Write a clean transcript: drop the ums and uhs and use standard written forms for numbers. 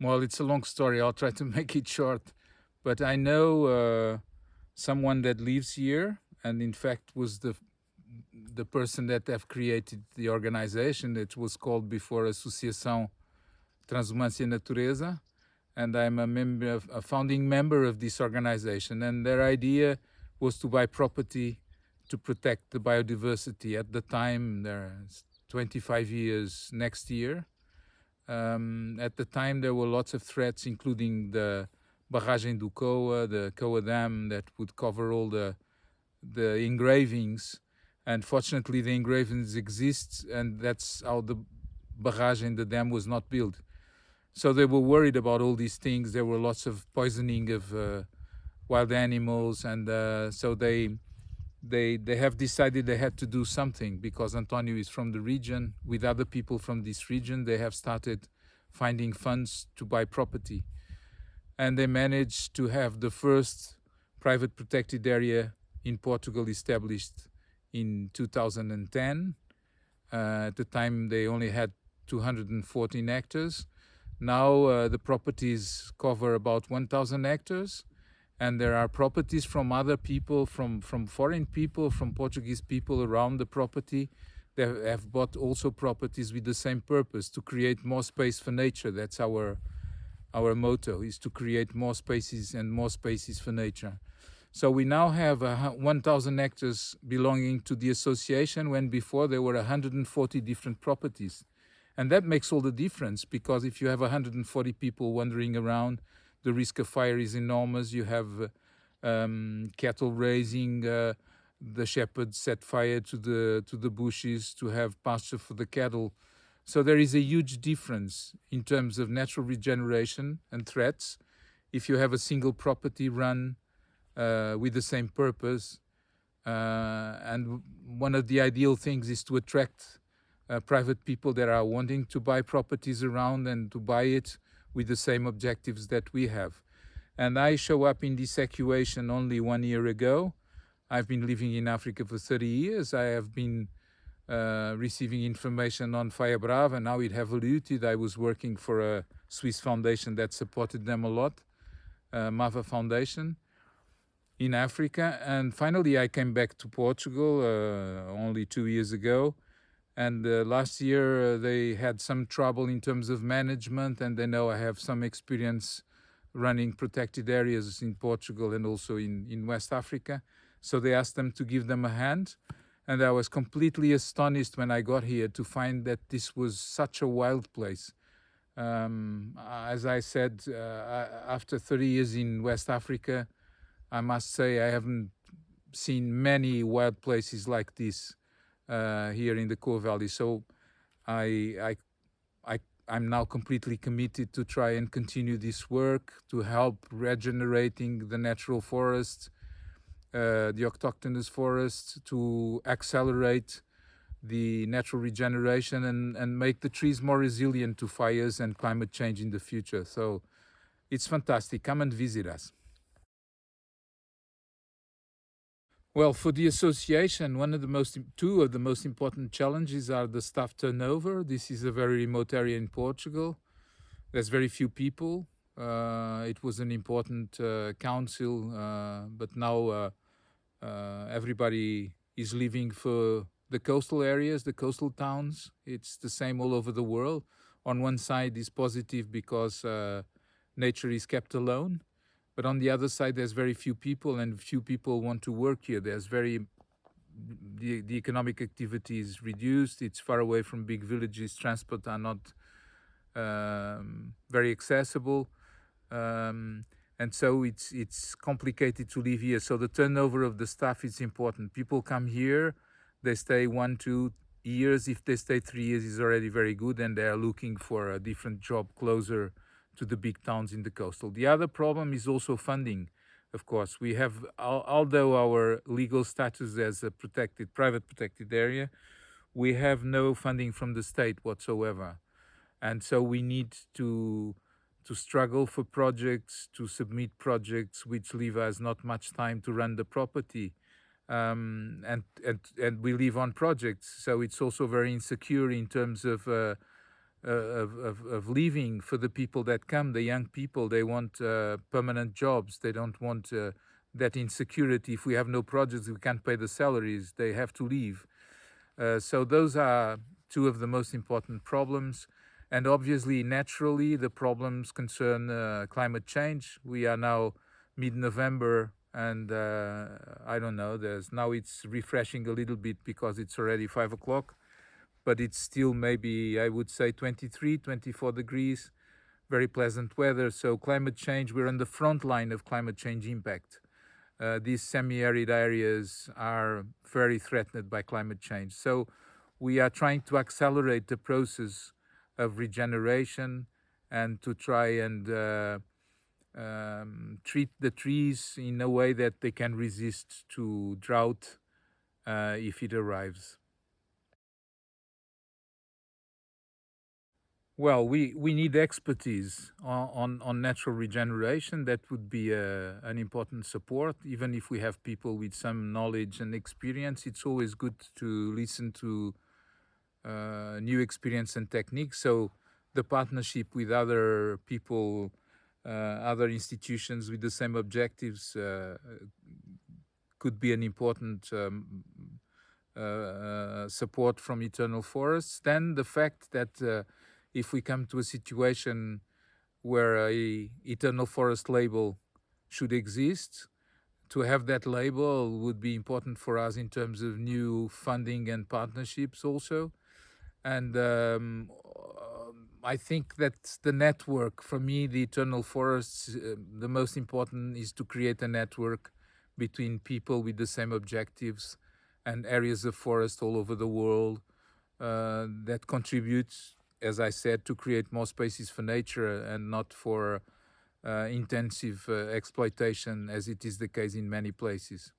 Well, it's a long story. I'll try to make it short. But I know someone that lives here, and in fact was the person that have created the organization. It was called before Associação Transumância e Natureza, and I'm a founding member of this organization. And their idea was to buy property to protect the biodiversity. At the time, there's 25 years next year. At the time, there were lots of threats, including the barragem do Coa, the Coa Dam that would cover all the engravings. And fortunately, the engravings exist, and that's how the barragem, the dam, was not built. So they were worried about all these things. There were lots of poisoning of wild animals, and so they have decided they had to do something, because Antonio is from the region. With other people from this region, they have started finding funds to buy property. And they managed to have the first private protected area in Portugal established in 2010. At the time, they only had 214 hectares. Now the properties cover about 1,000 hectares. And there are properties from other people, from foreign people, from Portuguese people around the property. They have bought also properties with the same purpose, to create more space for nature. That's our motto, is to create more spaces and more spaces for nature. So we now have 1,000 hectares belonging to the association, when before there were 140 different properties. And that makes all the difference, because if you have 140 people wandering around, the risk of fire is enormous. You have cattle raising. The shepherds set fire to the bushes to have pasture for the cattle. So there is a huge difference in terms of natural regeneration and threats if you have a single property run with the same purpose. And one of the ideal things is to attract private people that are wanting to buy properties around, and to buy it with the same objectives that we have. And I show up in this equation only 1 year ago. I've been living in Africa for 30 years. I have been receiving information on Faia Brava, and how it evoluted. I was working for a Swiss foundation that supported them a lot, Mava Foundation, in Africa. And finally, I came back to Portugal only 2 years ago. And last year, they had some trouble in terms of management, and they know I have some experience running protected areas in Portugal and also in West Africa. So they asked them to give them a hand. And I was completely astonished when I got here to find that this was such a wild place. As I said, after 30 years in West Africa, I must say I haven't seen many wild places like this here in the Côa Valley. So I'm now completely committed to try and continue this work, to help regenerating the natural forest, the autochthonous forests, to accelerate the natural regeneration and make the trees more resilient to fires and climate change in the future. So it's fantastic. Come and visit us. Well, for the association, two of the most important challenges are the staff turnover. This is a very remote area in Portugal. There's very few people. It was an important council, but now everybody is leaving for the coastal areas, the coastal towns. It's the same all over the world. On one side is positive because nature is kept alone. But on the other side, there's very few people, and few people want to work here. The economic activity is reduced. It's far away from big villages. Transport are not very accessible, and so it's complicated to live here. So the turnover of the staff is important. People come here, they stay 1-2 years. If they stay 3 years, is already very good, and they are looking for a different job closer to the big towns in the coastal. The other problem is also funding. Of course, we have, although our legal status as a private protected area, we have no funding from the state whatsoever. And so we need to struggle for projects, to submit projects which leave us not much time to run the property. And we live on projects, so it's also very insecure in terms of of living for the people that come, the young people. They want permanent jobs. They don't want that insecurity. If we have no projects, we can't pay the salaries. They have to leave. So those are two of the most important problems. And obviously, naturally, the problems concern climate change. We are now mid-November, and I don't know. Now it's refreshing a little bit because it's already 5 o'clock, but it's still maybe, I would say, 23, 24 degrees. Very pleasant weather. So climate change, we're on the front line of climate change impact. These semi-arid areas are very threatened by climate change. So we are trying to accelerate the process of regeneration and to try and treat the trees in a way that they can resist to drought if it arrives. Well, we need expertise on natural regeneration. That would be an important support. Even if we have people with some knowledge and experience, it's always good to listen to new experience and techniques. So the partnership with other people, other institutions with the same objectives could be an important support from Eternal Forests. Then the fact that if we come to a situation where a Eternal Forest label should exist, to have that label would be important for us in terms of new funding and partnerships also. And I think that the network, for me, the Eternal Forests, the most important is to create a network between people with the same objectives and areas of forest all over the world that contributes, as I said, to create more spaces for nature and not for intensive exploitation, as it is the case in many places.